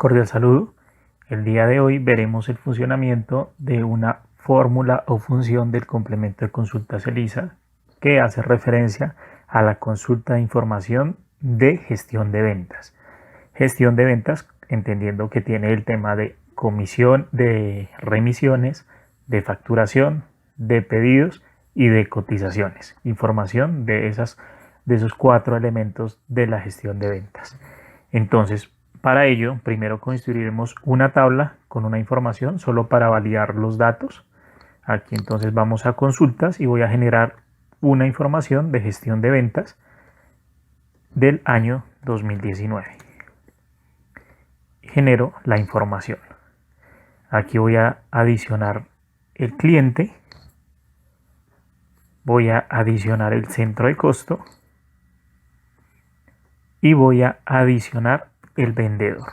Cordial saludo. El día de hoy veremos el funcionamiento de una fórmula o función del complemento de consultas ELISA que hace referencia a la consulta de información de gestión de ventas. Gestión de ventas, entendiendo que tiene el tema de comisión, de remisiones, de facturación, de pedidos y de cotizaciones. Información de esos 4 elementos de la gestión de ventas. Entonces, para ello, primero construiremos una tabla con una información solo para validar los datos. Aquí entonces vamos a consultas y voy a generar una información de gestión de ventas del año 2019. Genero la información. Aquí voy a adicionar el cliente, voy a adicionar el centro de costo y voy a adicionar el vendedor.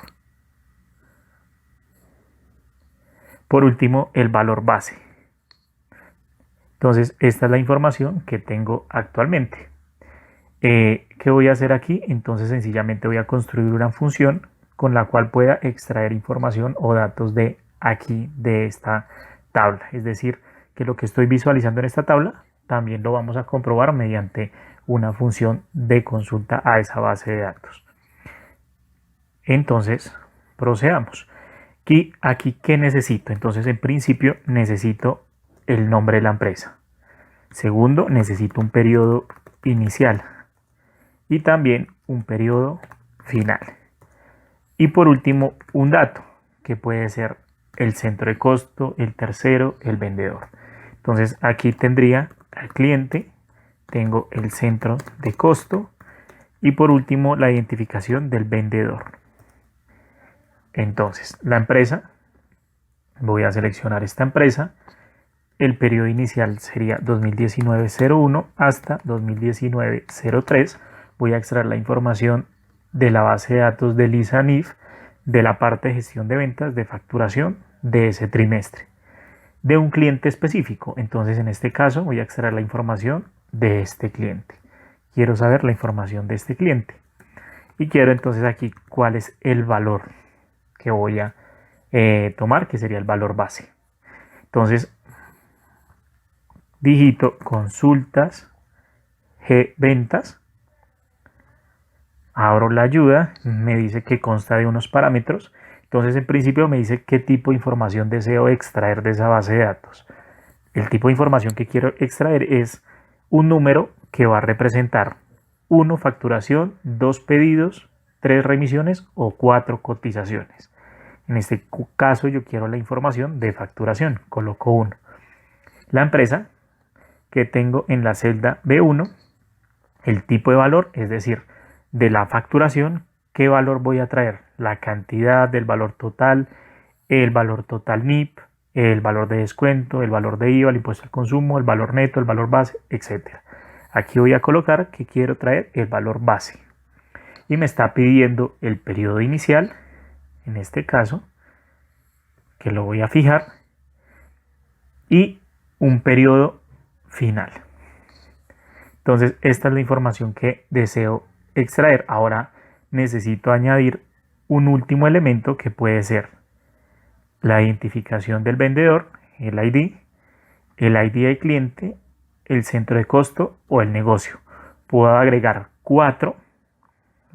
Por último, el valor base. Entonces, esta es la información que tengo actualmente. ¿Qué voy a hacer aquí? Entonces, sencillamente voy a construir una función con la cual pueda extraer información o datos de aquí, de esta tabla. Es decir, que lo que estoy visualizando en esta tabla también lo vamos a comprobar mediante una función de consulta a esa base de datos. Entonces, procedamos. Aquí, ¿qué necesito? Entonces, en principio, necesito el nombre de la empresa. Segundo, necesito un periodo inicial y también un periodo final. Y por último, un dato, que puede ser el centro de costo, el tercero, el vendedor. Entonces, aquí tendría al cliente, tengo el centro de costo y por último, la identificación del vendedor. Entonces, la empresa, voy a seleccionar esta empresa. El periodo inicial sería 2019-01 hasta 2019-03. Voy a extraer la información de la base de datos del ISA-NIF, de la parte de gestión de ventas, de facturación de ese trimestre, de un cliente específico. Entonces, en este caso, voy a extraer la información de este cliente. Quiero saber la información de este cliente. Y quiero entonces aquí cuál es el valor que voy a tomar, que sería el valor base. Entonces, digito consultas G ventas, abro la ayuda, me dice que consta de unos parámetros. Entonces, en principio me dice qué tipo de información deseo extraer de esa base de datos. El tipo de información que quiero extraer es un número que va a representar 1 facturación, 2 pedidos, 3 remisiones o 4 cotizaciones. En este caso yo quiero la información de facturación, coloco 1. La empresa que tengo en la celda B1, el tipo de valor, es decir, de la facturación, ¿qué valor voy a traer? La cantidad del valor total, el valor total NIP, el valor de descuento, el valor de IVA, el impuesto al consumo, el valor neto, el valor base, etc. Aquí voy a colocar que quiero traer el valor base. Y me está pidiendo el periodo inicial, en este caso, que lo voy a fijar, y un periodo final. Entonces, esta es la información que deseo extraer. Ahora necesito añadir un último elemento que puede ser la identificación del vendedor, el ID del cliente, el centro de costo o el negocio. Puedo agregar 4,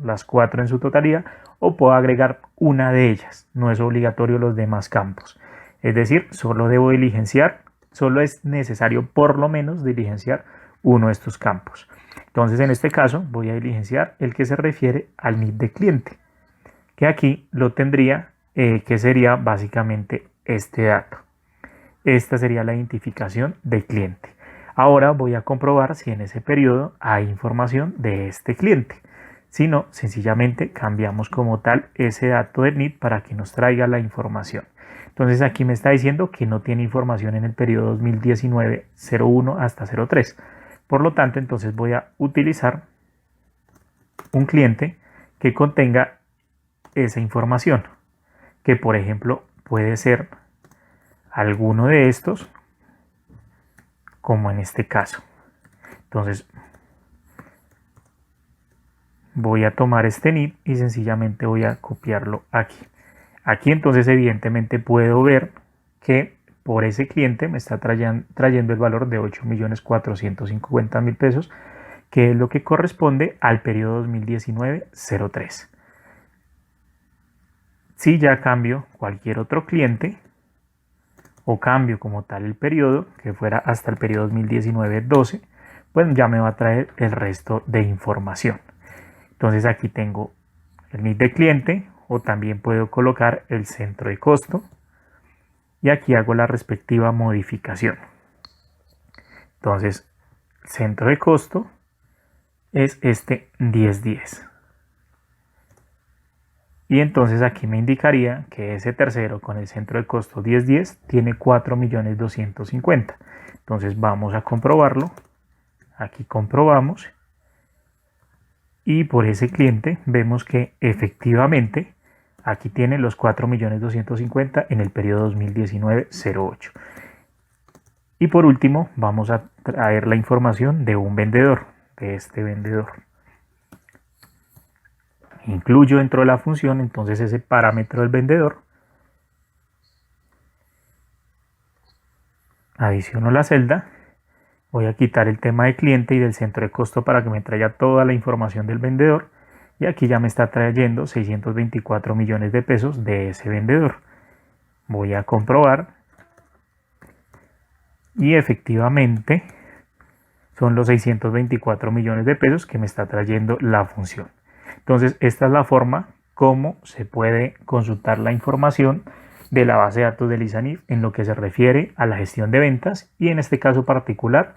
las 4 en su totalidad, o puedo agregar una de ellas. No es obligatorio los demás campos. Es decir, solo es necesario por lo menos diligenciar uno de estos campos. Entonces, en este caso, voy a diligenciar el que se refiere al NIP de cliente, que aquí lo tendría, que sería básicamente este dato. Esta sería la identificación del cliente. Ahora voy a comprobar si en ese periodo hay información de este cliente. Si no, sencillamente cambiamos como tal ese dato del NIP para que nos traiga la información. Entonces aquí me está diciendo que no tiene información en el periodo 2019-01 hasta 03. Por lo tanto, entonces voy a utilizar un cliente que contenga esa información, que por ejemplo puede ser alguno de estos, como en este caso. Entonces voy a tomar este NIP y sencillamente voy a copiarlo aquí. Aquí entonces evidentemente puedo ver que por ese cliente me está trayendo el valor de 8.450.000 pesos, que es lo que corresponde al periodo 2019-03. Si ya cambio cualquier otro cliente o cambio como tal el periodo, que fuera hasta el periodo 2019-12, pues ya me va a traer el resto de información. Entonces aquí tengo el NID de cliente, o también puedo colocar el centro de costo, y aquí hago la respectiva modificación. Entonces, centro de costo es este 1010. Y entonces aquí me indicaría que ese tercero con el centro de costo 1010 tiene 4.250.000. Entonces vamos a comprobarlo. Aquí comprobamos. Y por ese cliente vemos que efectivamente aquí tiene los 4.250.000 en el periodo 2019-08. Y por último vamos a traer la información de un vendedor, de este vendedor. Incluyo dentro de la función entonces ese parámetro del vendedor. Adiciono la celda. Voy a quitar el tema de cliente y del centro de costo para que me traiga toda la información del vendedor. Y aquí ya me está trayendo 624 millones de pesos de ese vendedor. Voy a comprobar. Y efectivamente son los 624 millones de pesos que me está trayendo la función. Entonces, esta es la forma como se puede consultar la información de la base de datos del ISANIF en lo que se refiere a la gestión de ventas y en este caso particular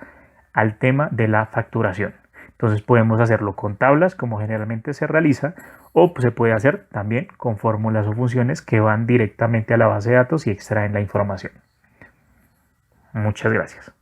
al tema de la facturación. Entonces podemos hacerlo con tablas como generalmente se realiza, o se puede hacer también con fórmulas o funciones que van directamente a la base de datos y extraen la información. Muchas gracias.